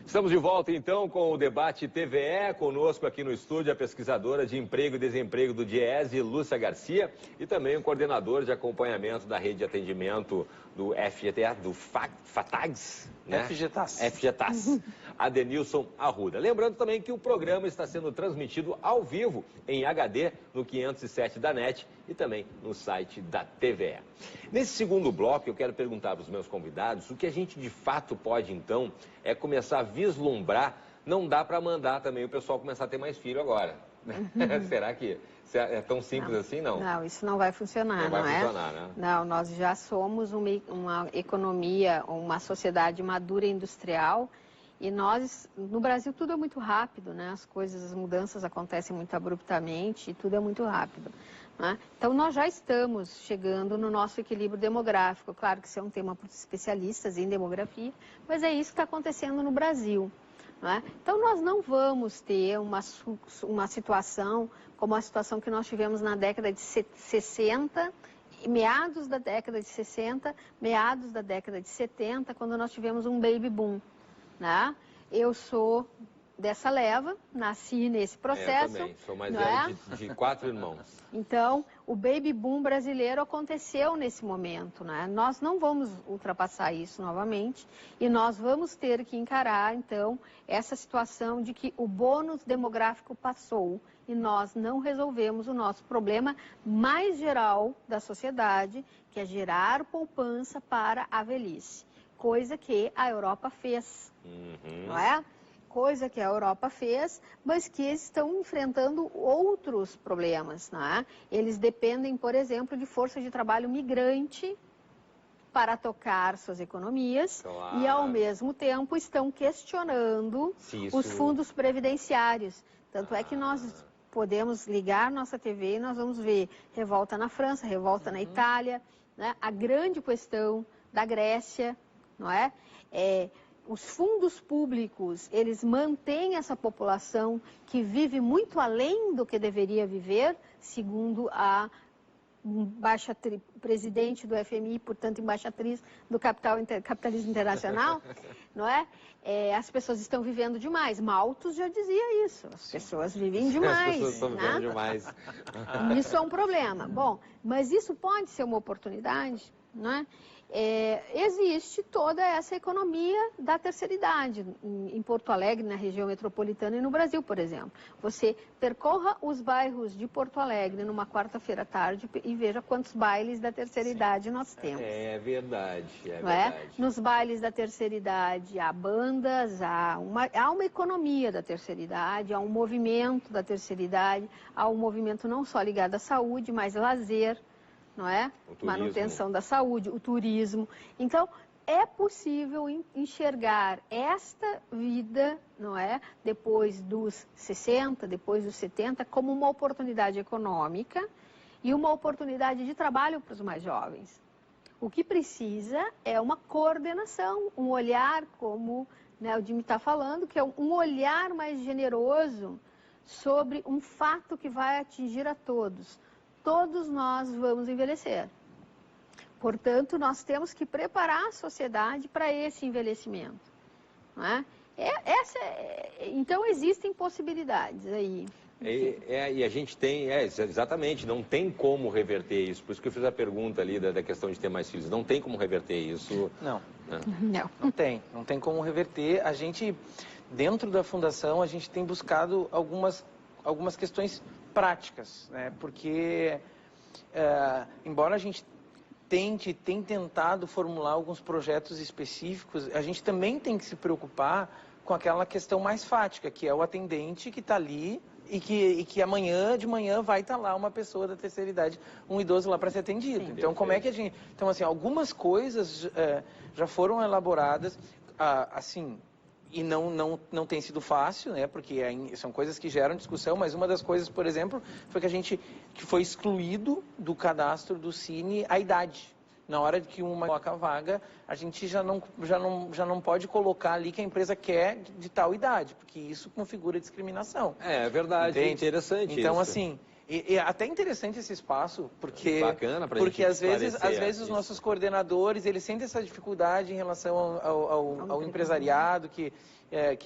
Estamos de volta, então, com o debate TVE. Conosco aqui no estúdio a pesquisadora de Emprego e Desemprego do DIEESE, Lúcia Garcia, e também o coordenador de acompanhamento da rede de atendimento do FGTA, do FATAGS, né? FGTAS, Adenilson Arruda. Lembrando também que o programa está sendo transmitido ao vivo em HD no 507 da NET e também no site da TVE. Nesse segundo bloco, eu quero perguntar para os meus convidados o que a gente de fato pode, então, é começar a vislumbrar. Não dá para mandar também o pessoal começar a ter mais filho agora. Será que é tão simples assim, não? Não, isso não vai funcionar, não vai funcionar, né? Não, nós já somos uma economia, uma sociedade madura industrial e nós, no Brasil, tudo é muito rápido, né? As coisas, as mudanças acontecem muito abruptamente e tudo é muito rápido, né? Então, nós já estamos chegando no nosso equilíbrio demográfico. Claro que isso é um tema para os especialistas em demografia, mas é isso que está acontecendo no Brasil. Então, nós não vamos ter uma situação como a situação que nós tivemos na década de 60, meados da década de 60, meados da década de 70, quando nós tivemos um baby boom, né? Eu sou dessa leva, nasci nesse processo. Eu também, sou mais velho de 4 irmãos. Então, o baby boom brasileiro aconteceu nesse momento, né? Nós não vamos ultrapassar isso novamente e nós vamos ter que encarar, então, essa situação de que o bônus demográfico passou e nós não resolvemos o nosso problema mais geral da sociedade, que é gerar poupança para a velhice, coisa que a Europa fez, não é? Coisa que a Europa fez, mas que estão enfrentando outros problemas, né? Eles dependem, por exemplo, de força de trabalho migrante para tocar suas economias, claro. E, ao mesmo tempo, estão questionando os fundos previdenciários. Tanto é que nós podemos ligar nossa TV e nós vamos ver revolta na França, revolta na Itália, né? A grande questão da Grécia, não é? Os fundos públicos, eles mantêm essa população que vive muito além do que deveria viver, segundo a presidente do FMI, portanto, embaixatriz do capitalismo internacional, não é? As pessoas estão vivendo demais. Malthus já dizia isso, as pessoas vivem demais. As pessoas estão vivendo demais. Isso é um problema. Bom, mas isso pode ser uma oportunidade, não é? Existe toda essa economia da terceira idade em Porto Alegre, na região metropolitana e no Brasil, por exemplo. Você percorra os bairros de Porto Alegre numa quarta-feira à tarde e veja quantos bailes da terceira idade nós temos. É verdade, Nos bailes da terceira idade há bandas, há uma economia da terceira idade, há um movimento da terceira idade, há um movimento não só ligado à saúde, mas lazer, não é? Manutenção da saúde, o turismo. Então, é possível enxergar esta vida, não é? Depois dos 60, depois dos 70, como uma oportunidade econômica e uma oportunidade de trabalho para os mais jovens. O que precisa é uma coordenação, um olhar, como, né, o Jimmy está falando, que é um olhar mais generoso sobre um fato que vai atingir a todos. Todos nós vamos envelhecer. Portanto, nós temos que preparar a sociedade para esse envelhecimento, não é? Então, existem possibilidades aí. E a gente tem, exatamente, não tem como reverter isso. Por isso que eu fiz a pergunta ali da questão de ter mais filhos. Não tem como reverter isso. Não tem como reverter. A gente, dentro da Fundação, a gente tem buscado algumas questões práticas, né? Porque, embora a gente tem tentado formular alguns projetos específicos, a gente também tem que se preocupar com aquela questão mais fática, que é o atendente que está ali e que amanhã de manhã vai estar lá uma pessoa da terceira idade, um idoso lá para ser atendido. Sim, então, como é que a gente... Então, assim, algumas coisas já foram elaboradas, assim... E não tem sido fácil, né? Porque são coisas que geram discussão, mas uma das coisas, por exemplo, foi que foi excluído do cadastro do Cine a idade. Na hora de que uma coloca a vaga, a gente já não pode colocar ali que a empresa quer de tal idade, porque isso configura discriminação. É verdade, é interessante então, isso. assim, E até interessante esse espaço, porque, bacana pra porque gente às vezes esclarecer os nossos coordenadores, eles sentem essa dificuldade em relação ao empresariado, que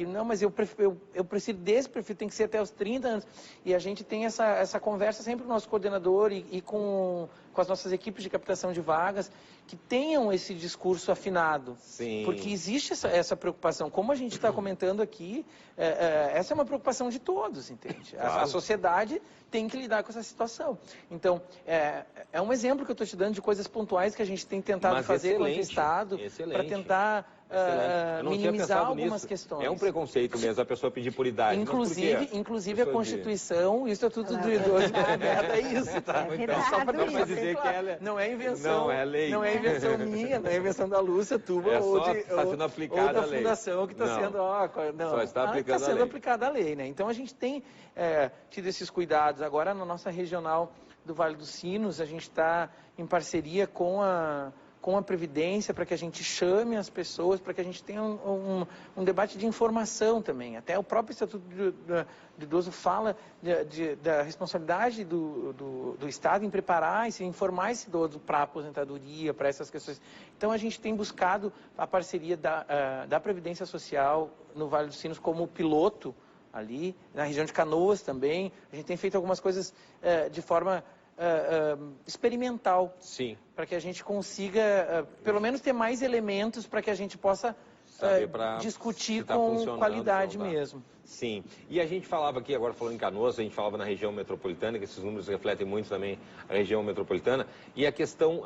não, mas eu prefiro desse perfil, tem que ser até os 30 anos. E a gente tem essa conversa sempre com o nosso coordenador e com as nossas equipes de captação de vagas, que tenham esse discurso afinado. Sim. Porque existe essa preocupação. Como a gente está comentando aqui, essa é uma preocupação de todos, entende? Claro. A sociedade tem que lidar com essa situação. Então, é um exemplo que eu estou te dando de coisas pontuais que a gente tem tentado fazer enquanto Estado para tentar minimizar algumas questões. É um preconceito mesmo a pessoa pedir por idade. Inclusive a Constituição, isso é tudo do idoso, é isso, tá? Então, só para dizer claro, que ela não é invenção, não é lei. Não é invenção minha, não é invenção da Lúcia, tua ou da fundação que está sendo, só está aplicando sendo aplicada a lei, né? Então a gente tem tido esses cuidados. Agora na nossa regional do Vale dos Sinos, a gente está em parceria com a Previdência, para que a gente chame as pessoas, para que a gente tenha um debate de informação também. Até o próprio Estatuto do Idoso fala da responsabilidade do Estado em preparar e se informar esse idoso para a aposentadoria, para essas questões. Então, a gente tem buscado a parceria da Previdência Social no Vale dos Sinos como piloto ali, na região de Canoas também. A gente tem feito algumas coisas de forma experimental, para que a gente consiga pelo menos ter mais elementos para que a gente possa discutir com qualidade mesmo. Sim, e a gente falava aqui, agora falando em Canoas, a gente falava na região metropolitana, que esses números refletem muito também a região metropolitana, e a questão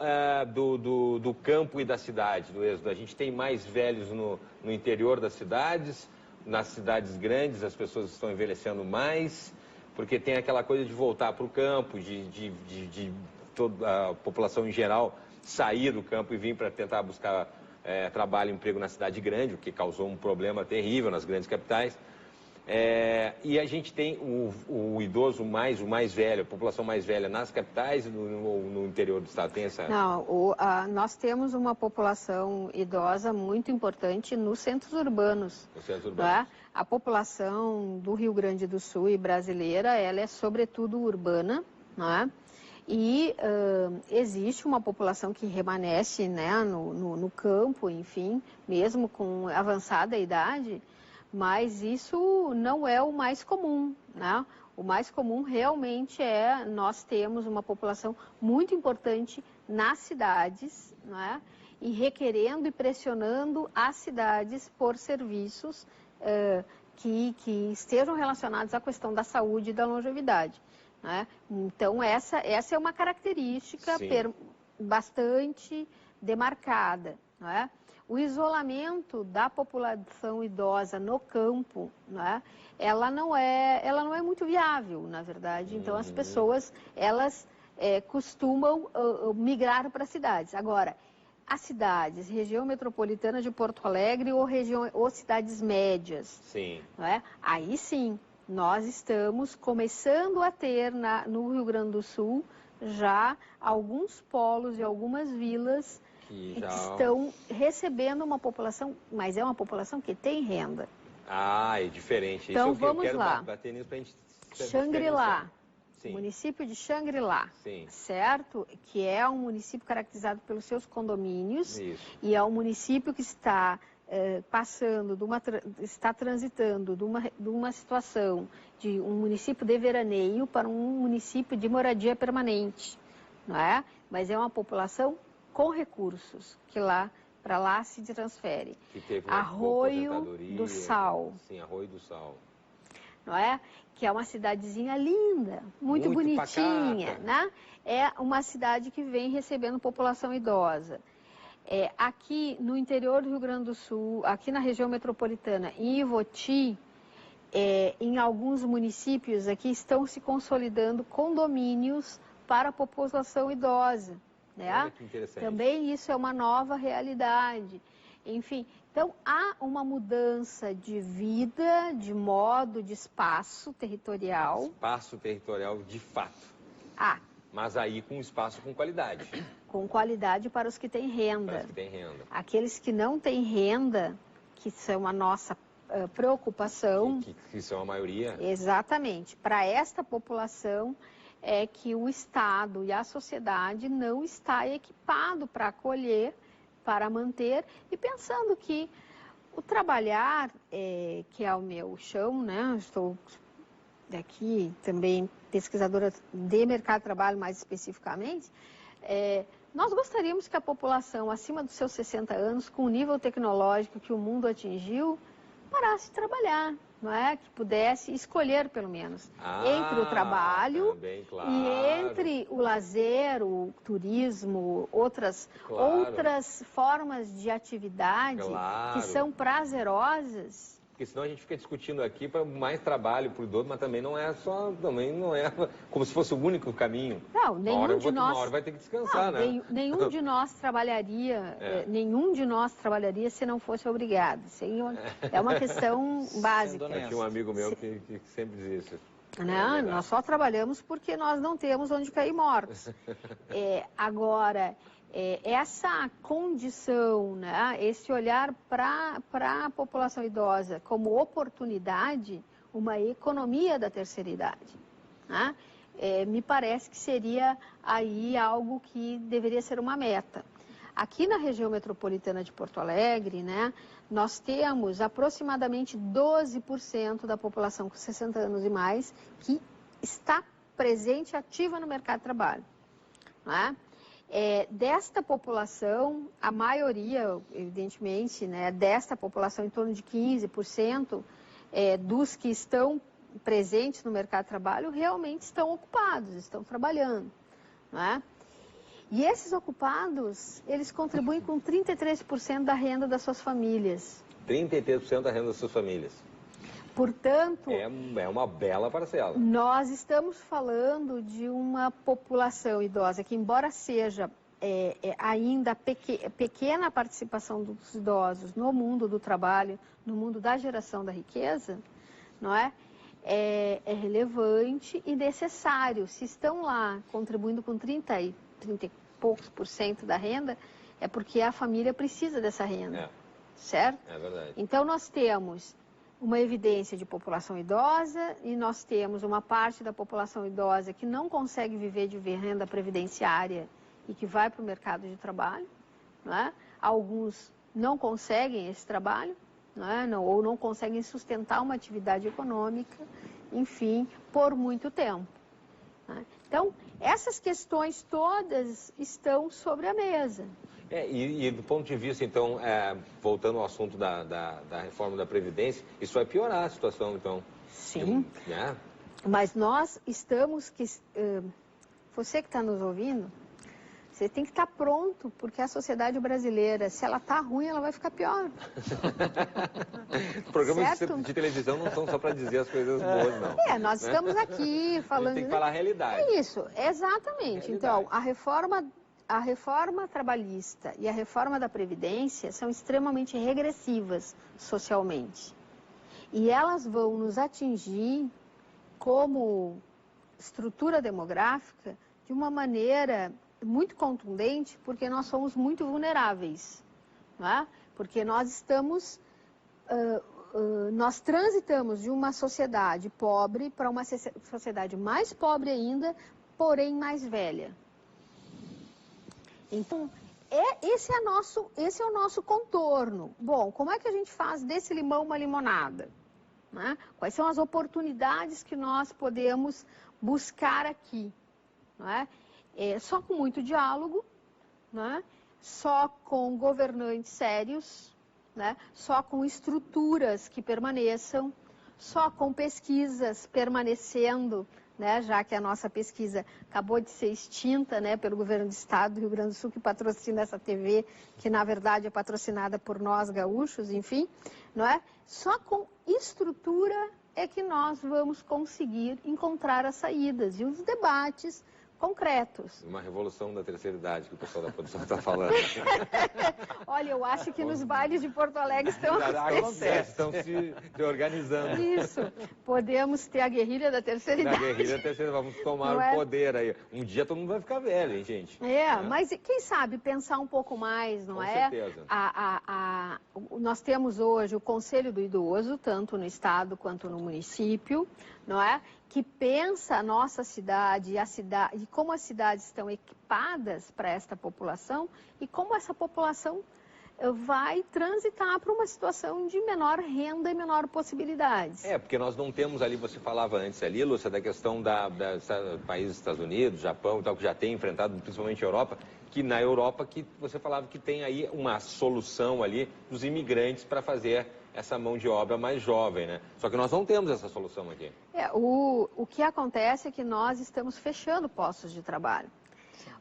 do campo e da cidade, do êxodo. A gente tem mais velhos no interior das cidades, nas cidades grandes as pessoas estão envelhecendo mais, porque tem aquela coisa de voltar para o campo, de toda a população em geral sair do campo e vir para tentar buscar trabalho e emprego na cidade grande, o que causou um problema terrível nas grandes capitais. E a gente tem o idoso o mais velho, a população mais velha nas capitais ou no interior do estado? Tem essa... Não, nós temos uma população idosa muito importante nos centros urbanos. Nos centros urbanos. A população do Rio Grande do Sul e brasileira, ela é sobretudo urbana, não é? E existe uma população que remanesce, né, no campo, enfim, mesmo com avançada idade, mas isso não é o mais comum, né? O mais comum realmente nós temos uma população muito importante nas cidades, né? E requerendo e pressionando as cidades por serviços que estejam relacionados à questão da saúde e da longevidade, né? Então, essa é uma característica bastante demarcada, né? O isolamento da população idosa no campo, né, ela não é muito viável, na verdade. Então, as pessoas, elas costumam migrar para as cidades. Agora, as cidades, região metropolitana de Porto Alegre ou cidades médias, sim. Né, aí sim, nós estamos começando a ter no Rio Grande do Sul já alguns polos e algumas vilas que estão recebendo uma população, mas é uma população que tem renda. É diferente. Então, isso vamos eu quero lá. bater nisso pra gente... Xangri-Lá, município de Xangri-Lá, certo? Que é um município caracterizado pelos seus condomínios. Isso. E é um município que está está transitando de uma situação de um município de veraneio para um município de moradia permanente, não é? Mas é uma população com recursos que para lá se transfere. Que teve Arroio do Sal. Sim, Arroio do Sal. Não é? Que é uma cidadezinha linda, muito bonitinha, pacata, né? É uma cidade que vem recebendo população idosa. Aqui no interior do Rio Grande do Sul, aqui na região metropolitana, em Ivoti, em alguns municípios aqui estão se consolidando condomínios para a população idosa. Né? Olha que interessante. Também isso é uma nova realidade. Enfim, então há uma mudança de vida, de modo, de espaço territorial. Espaço territorial de fato. Mas aí com espaço com qualidade. Com qualidade para os que têm renda. Para os que têm renda. Aqueles que não têm renda, que são a nossa preocupação. Que são a maioria. Exatamente. Para esta população, é que o Estado e a sociedade não está equipado para acolher, para manter, e pensando que o trabalhar, que é o meu chão, né? Estou aqui também pesquisadora de mercado de trabalho mais especificamente, nós gostaríamos que a população acima dos seus 60 anos, com o nível tecnológico que o mundo atingiu, parasse de trabalhar, não é? Que pudesse escolher, pelo menos, entre o trabalho também, claro. e entre o lazer, o turismo, outras formas de atividade que são prazerosas. Porque senão a gente fica discutindo aqui para mais trabalho para o idoso, mas também não é como se fosse o único caminho. Não, nenhum de nós. Uma hora vai ter que descansar, né? Nenhum de nós trabalharia, nenhum de nós trabalharia se não fosse obrigado. Isso aí é uma questão básica. Eu tinha um amigo meu que sempre dizia isso. Não, nós só trabalhamos porque nós não temos onde cair mortos. Agora, essa condição, né, esse olhar para a população idosa como oportunidade, uma economia da terceira idade, né, me parece que seria aí algo que deveria ser uma meta. Aqui na região metropolitana de Porto Alegre, né, nós temos aproximadamente 12% da população com 60 anos e mais que está presente e ativa no mercado de trabalho, né? Desta população, a maioria, evidentemente, né, desta população, em torno de 15% dos que estão presentes no mercado de trabalho, realmente estão ocupados, estão trabalhando, né? E esses ocupados, eles contribuem com 33% da renda das suas famílias. 33% da renda das suas famílias. Portanto, é uma bela parcela. Nós estamos falando de uma população idosa que, embora seja ainda pequena participação dos idosos no mundo do trabalho, no mundo da geração da riqueza, não é? É relevante e necessário. Se estão lá contribuindo com 30 e poucos por cento da renda, é porque a família precisa dessa renda, certo? É verdade. Então, nós temos uma evidência de população idosa e nós temos uma parte da população idosa que não consegue viver de renda previdenciária e que vai para o mercado de trabalho, não é? Alguns não conseguem esse trabalho, não é? Ou não conseguem sustentar uma atividade econômica, enfim, por muito tempo, não é? Então, essas questões todas estão sobre a mesa. E do ponto de vista, então, voltando ao assunto da reforma da Previdência, isso vai piorar a situação, então? Sim, mas nós estamos... você que está nos ouvindo, você tem que estar pronto, porque a sociedade brasileira, se ela está ruim, ela vai ficar pior. Programas de televisão não são só para dizer as coisas boas, não. Nós estamos aqui falando... tem que falar a realidade. É isso, exatamente. Então, a reforma trabalhista e a reforma da Previdência são extremamente regressivas socialmente. E elas vão nos atingir como estrutura demográfica de uma maneira muito contundente, porque nós somos muito vulneráveis, não é? Porque nós transitamos de uma sociedade pobre para uma sociedade mais pobre ainda, porém mais velha. Então, esse é o nosso contorno. Bom, como é que a gente faz desse limão uma limonada? Né? Quais são as oportunidades que nós podemos buscar aqui? Não é? Só com muito diálogo, né? Só com governantes sérios, né? Só com estruturas que permaneçam, só com pesquisas permanecendo, né, já que a nossa pesquisa acabou de ser extinta, né, pelo governo do estado do Rio Grande do Sul, que patrocina essa TV, que na verdade é patrocinada por nós gaúchos, enfim, não é? Só com estrutura é que nós vamos conseguir encontrar as saídas e os debates concretos. Uma revolução da terceira idade que o pessoal da produção está falando. Olha, eu acho que nos bailes de Porto Alegre estão se organizando. Isso. Podemos ter a guerrilha da terceira idade. Na guerrilha da terceira, vamos tomar o poder aí. Um dia todo mundo vai ficar velho, hein, gente? Mas quem sabe pensar um pouco mais, não é? Com certeza. Nós temos hoje o Conselho do Idoso, tanto no estado quanto no município, não é? que pensa a nossa cidade e como as cidades estão equipadas para esta população e como essa população vai transitar para uma situação de menor renda e menor possibilidades. Porque nós não temos ali, você falava antes ali, Lúcia, da questão países Estados Unidos, Japão e tal, que já tem enfrentado, principalmente a Europa, que na Europa que você falava que tem aí uma solução ali dos imigrantes para fazer essa mão de obra mais jovem, né? Só que nós não temos essa solução aqui. O que acontece é que nós estamos fechando postos de trabalho.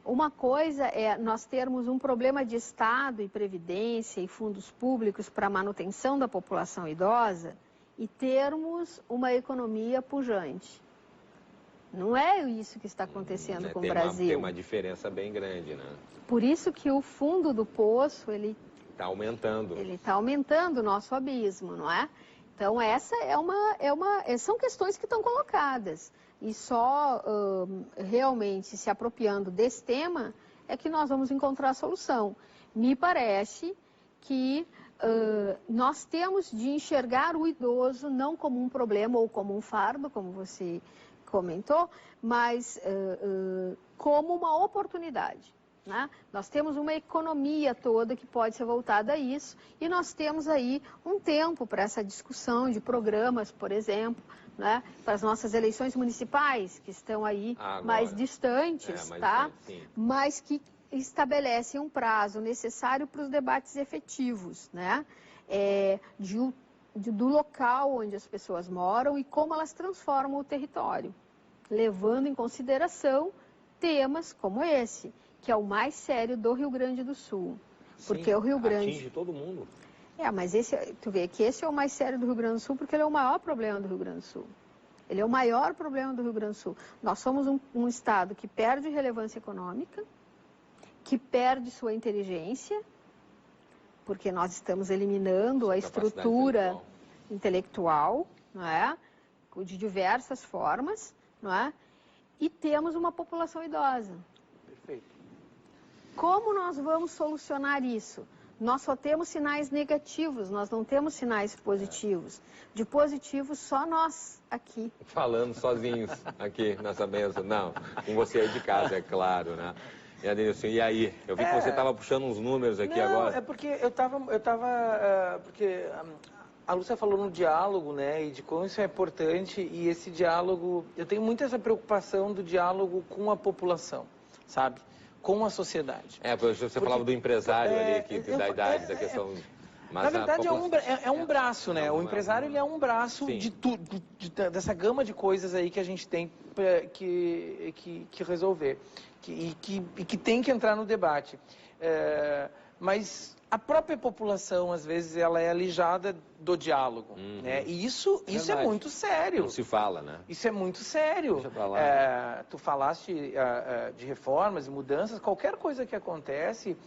Uma coisa é nós termos um problema de Estado e Previdência e fundos públicos para a manutenção da população idosa e termos uma economia pujante. Não é isso que está acontecendo com o Brasil. Tem uma diferença bem grande, né? Por isso que o fundo do poço, ele está aumentando. Ele está aumentando o nosso abismo, não é? Então, essa são questões que estão colocadas. E só realmente se apropriando desse tema é que nós vamos encontrar a solução. Me parece que nós temos de enxergar o idoso não como um problema ou como um fardo, como você comentou, mas como uma oportunidade. Né? Nós temos uma economia toda que pode ser voltada a isso e nós temos aí um tempo para essa discussão de programas, por exemplo, né? Para as nossas eleições municipais, que estão aí mais distantes, tá? Mas que estabelecem um prazo necessário para os debates efetivos, né? Do local onde as pessoas moram e como elas transformam o território, levando em consideração temas como esse, que é o mais sério do Rio Grande do Sul. Porque o Rio Grande atinge todo mundo. Mas tu vê que esse é o mais sério do Rio Grande do Sul, porque ele é o maior problema do Rio Grande do Sul. Ele é o maior problema do Rio Grande do Sul. Nós somos um estado que perde relevância econômica, que perde sua inteligência, porque nós estamos eliminando a estrutura intelectual, não é? De diversas formas, não é? E temos uma população idosa. Perfeito. Como nós vamos solucionar isso? Nós só temos sinais negativos, nós não temos sinais positivos. De positivos, só nós aqui. Falando sozinhos aqui nessa mesa. Não, com você aí de casa, é claro, né? E Adenilson, e aí? Eu vi que você estava puxando uns números aqui agora. É porque porque a Lúcia falou no diálogo, né, e de como isso é importante, e esse diálogo, eu tenho muito essa preocupação do diálogo com a população, sabe? Com a sociedade. Você falava do empresário ali, da idade, da questão... Mas na verdade é um braço, né? O empresário ele é um braço de tudo, dessa gama de coisas aí que a gente tem que resolver e que tem que entrar no debate. Mas a própria população, às vezes, ela é alijada do diálogo, né? E isso é muito sério. Não se fala, né? Isso é muito sério. Tu falaste de reformas e mudanças, qualquer coisa que acontece,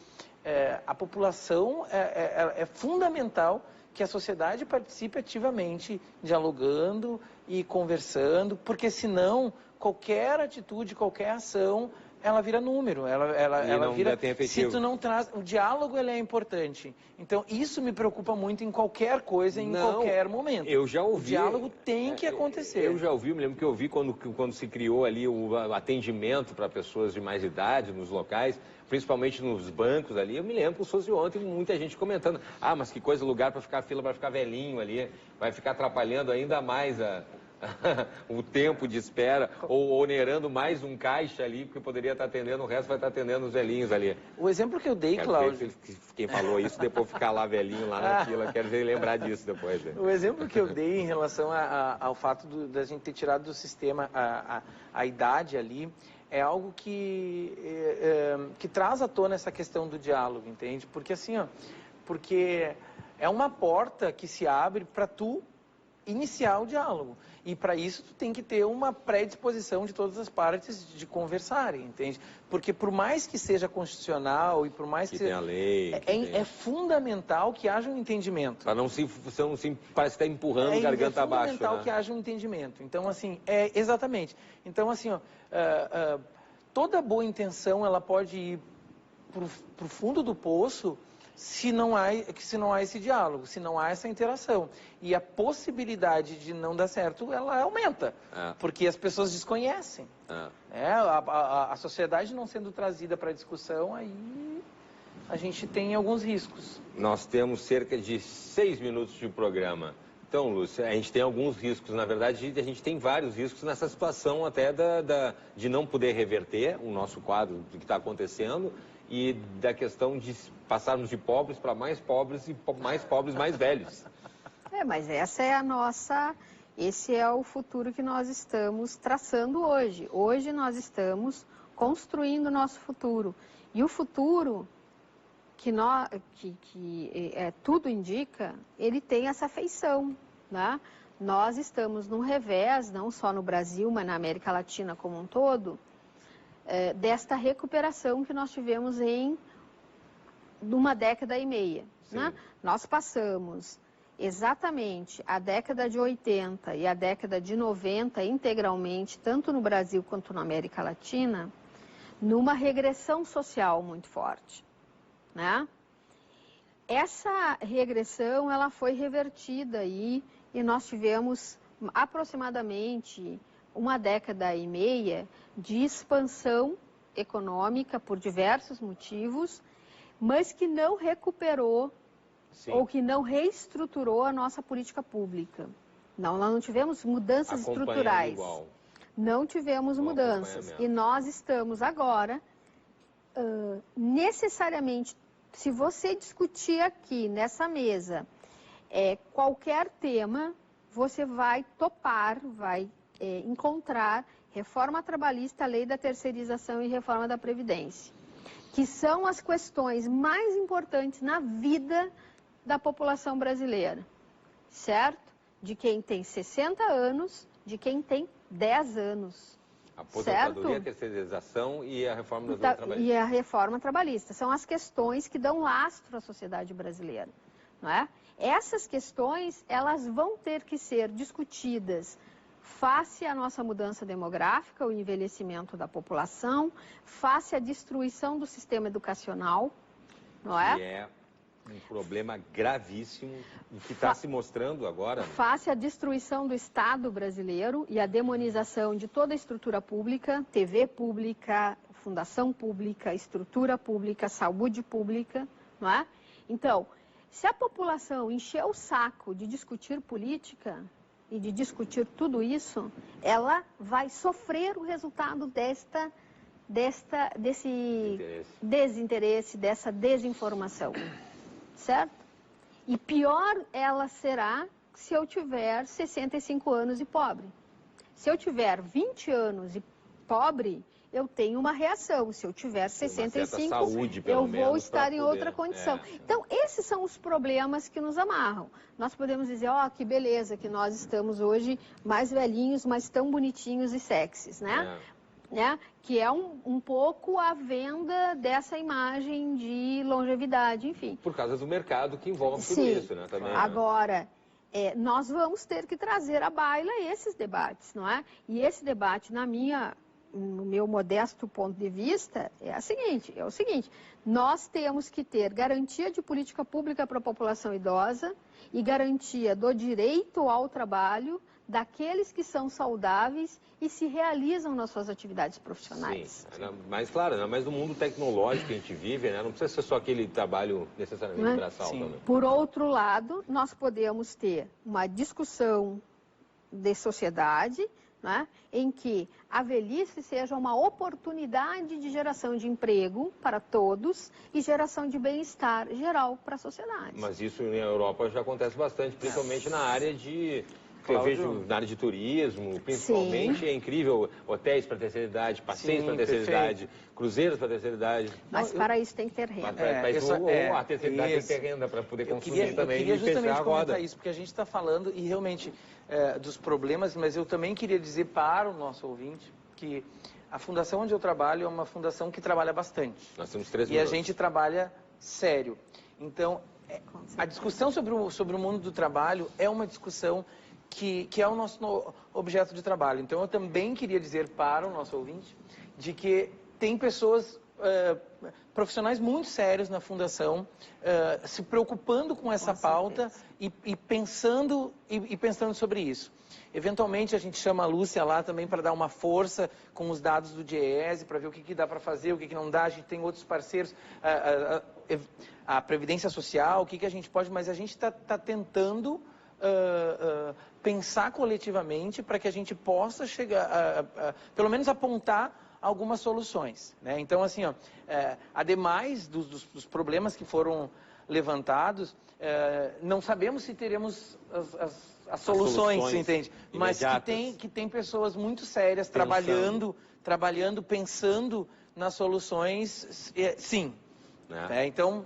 a população é fundamental que a sociedade participe ativamente, dialogando e conversando, porque senão qualquer atitude, qualquer ação, ela vira número, ela vira... Se tu não traz... O diálogo, ele é importante. Então, isso me preocupa muito em qualquer coisa, em qualquer momento. Eu já ouvi... O diálogo tem que acontecer. Eu já ouvi, me lembro que eu vi quando se criou ali o atendimento para pessoas de mais idade nos locais, principalmente nos bancos ali. Eu me lembro, como se fosse ontem, muita gente comentando. Mas que coisa, lugar para ficar fila, para ficar velhinho ali, vai ficar atrapalhando ainda mais o tempo de espera, ou onerando mais um caixa ali, porque poderia estar atendendo, o resto vai estar atendendo os velhinhos ali. O exemplo que eu dei, Cláudio... Quem falou isso, depois ficar lá velhinho, lá na fila, quero ver lembrar disso depois. Né? O exemplo que eu dei em relação ao fato da gente ter tirado do sistema a idade ali, é algo que traz à tona essa questão do diálogo, entende? Porque assim, porque é uma porta que se abre para tu iniciar o diálogo. E para isso tu tem que ter uma predisposição de todas as partes de conversarem, entende? Porque por mais que seja constitucional e por mais que tenha lei, é fundamental que haja um entendimento. Para não se parece que está empurrando garganta abaixo. É fundamental que haja um entendimento. Então assim, exatamente. Então assim, toda boa intenção ela pode ir para o fundo do poço, se não há esse diálogo, se não há essa interação. E a possibilidade de não dar certo, ela aumenta, porque as pessoas desconhecem. A sociedade não sendo trazida para a discussão, aí a gente tem alguns riscos. Nós temos cerca de 6 minutos de programa. Então, Lúcia, a gente tem alguns riscos. Na verdade, a gente tem vários riscos nessa situação até de não poder reverter o nosso quadro do que está acontecendo e da questão de passarmos de pobres para mais pobres e mais pobres mais velhos. Mas essa é esse é o futuro que nós estamos traçando hoje. Hoje nós estamos construindo o nosso futuro. E o futuro que tudo indica, ele tem essa feição, né? Nós estamos num revés, não só no Brasil, mas na América Latina como um todo, desta recuperação que nós tivemos em uma década e meia. Né? Nós passamos exatamente a década de 80 e a década de 90 integralmente, tanto no Brasil quanto na América Latina, numa regressão social muito forte. Né? Essa regressão ela foi revertida aí, e nós tivemos aproximadamente uma década e meia de expansão econômica por diversos motivos, mas que não recuperou ou que não reestruturou a nossa política pública. Nós não tivemos mudanças estruturais. Igual. Não tivemos mudanças. E nós estamos agora necessariamente, se você discutir aqui nessa mesa qualquer tema, você vai topar, vai encontrar reforma trabalhista, lei da terceirização e reforma da Previdência, que são as questões mais importantes na vida da população brasileira, certo? De quem tem 60 anos, de quem tem 10 anos. A aposentadoria, a terceirização e a reforma da lei trabalhista. E a reforma trabalhista. São as questões que dão lastro à sociedade brasileira. Não é? Essas questões, elas vão ter que ser discutidas face à nossa mudança demográfica, o envelhecimento da população, face à destruição do sistema educacional, não é? Que é um problema gravíssimo que está se mostrando agora. Face à destruição do Estado brasileiro e à demonização de toda a estrutura pública, TV pública, fundação pública, estrutura pública, saúde pública, não é? Então, se a população encher o saco de discutir política e de discutir tudo isso, ela vai sofrer o resultado desse desinteresse, dessa desinformação, certo? E pior ela será se eu tiver 65 anos e pobre. Se eu tiver 20 anos e pobre, eu tenho uma reação. Se eu tiver 65, saúde, eu vou estar em outra condição. Então, esses são os problemas que nos amarram. Nós podemos dizer, que beleza, que nós estamos hoje mais velhinhos, mas tão bonitinhos e sexys, né? Que é um pouco a venda dessa imagem de longevidade, enfim. Por causa do mercado que envolve tudo isso, né? Também, agora, nós vamos ter que trazer à baila esses debates, não é? E esse debate, no meu modesto ponto de vista, é o seguinte, nós temos que ter garantia de política pública para a população idosa e garantia do direito ao trabalho daqueles que são saudáveis e se realizam nas suas atividades profissionais. Sim, mas claro, ainda mais no mundo tecnológico que a gente vive, né? Não precisa ser só aquele trabalho necessariamente braçal também. Por outro lado, nós podemos ter uma discussão de sociedade, né, em que a velhice seja uma oportunidade de geração de emprego para todos e geração de bem-estar geral para a sociedade. Mas isso na Europa já acontece bastante, principalmente na área de... Eu vejo na área de turismo, principalmente, é incrível, hotéis para terceira idade, passeios para terceira idade, cruzeiros para terceira idade. Mas para isso tem que ter renda. Ou a terceira idade tem que ter renda para poder consumir também. Eu queria justamente comentar isso, porque a gente está falando e realmente dos problemas, mas eu também queria dizer para o nosso ouvinte que a fundação onde eu trabalho é uma fundação que trabalha bastante. Nós temos 3 minutos. E a gente trabalha sério. Então, a discussão sobre o mundo do trabalho é uma discussão que é o nosso objeto de trabalho. Então, eu também queria dizer para o nosso ouvinte de que tem pessoas profissionais muito sérios na Fundação, se preocupando com essa pauta e pensando sobre isso. Eventualmente a gente chama a Lúcia lá também para dar uma força com os dados do DIEESE, para ver o que dá para fazer, o que não dá. A gente tem outros parceiros, a Previdência Social, o que a gente pode, mas a gente está tentando pensar coletivamente para que a gente possa chegar, pelo menos apontar algumas soluções, né? Então, assim, ademais dos problemas que foram levantados, não sabemos se teremos as soluções, entende? Mas que tem pessoas muito sérias trabalhando, pensando nas soluções, sim. Então,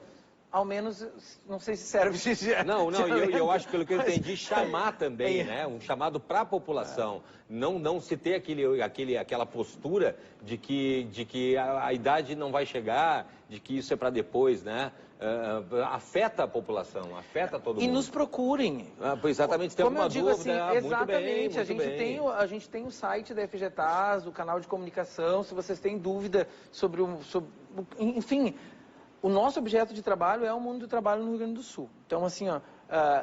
ao menos, não sei se serve de... Não, eu acho, pelo que eu entendi, chamar também, né? Um chamado para a população. Não se ter aquela postura de que a idade não vai chegar, de que isso é para depois, né? Afeta a população, afeta todo mundo. E nos procurem. Exatamente, tem alguma dúvida, assim, exatamente, a gente tem o site da FGTAS, o canal de comunicação, se vocês têm dúvida sobre enfim... O nosso objeto de trabalho é o mundo do trabalho no Rio Grande do Sul. Então, assim,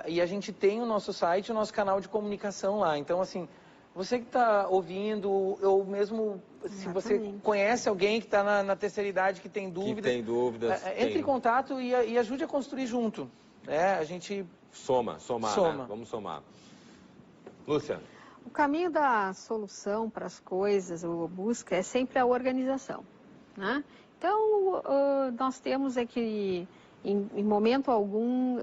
e a gente tem o nosso site, o nosso canal de comunicação lá. Então, assim, você que está ouvindo, ou mesmo se você conhece alguém que está na terceira idade, que tem dúvidas... Que tem dúvidas. Entre em contato e ajude a construir junto. A gente... Somar. Né? Vamos somar. Lúcia. O caminho da solução para as coisas, ou busca, é sempre a organização, né? Então, nós temos que, em momento algum,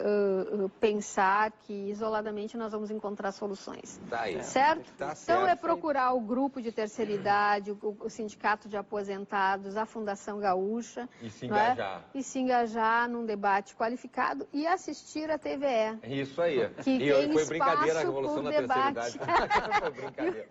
pensar que isoladamente nós vamos encontrar soluções. Certo? Então, é procurar o grupo de terceira idade, o Sindicato de Aposentados, a Fundação Gaúcha. E se engajar. Não é? E se engajar num debate qualificado e assistir a TVE. Isso aí. Foi brincadeira a Revolução da Terceira Idade. Foi brincadeira.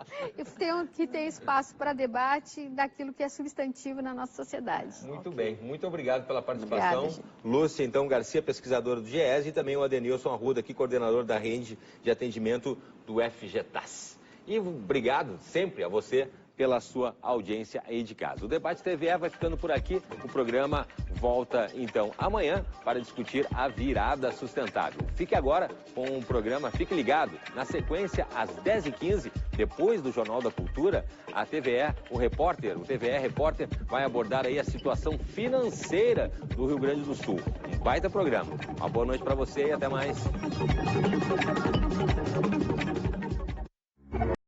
Que tem espaço para debate daquilo que é substantivo na nossa sociedade. Muito bem, muito obrigado pela participação. Obrigada, Lúcia, então, Garcia, pesquisadora do DIEESE, e também o Adenilson Arruda, aqui, coordenador da rede de atendimento do FGTAS. E obrigado sempre a você pela sua audiência aí de casa. O Debate TVE vai ficando por aqui. O programa volta, então, amanhã para discutir a virada sustentável. Fique agora com o programa Fique Ligado. Na sequência, às 10h15, depois do Jornal da Cultura, a TVE, o TVE Repórter, vai abordar aí a situação financeira do Rio Grande do Sul. Um baita programa. Uma boa noite para você e até mais.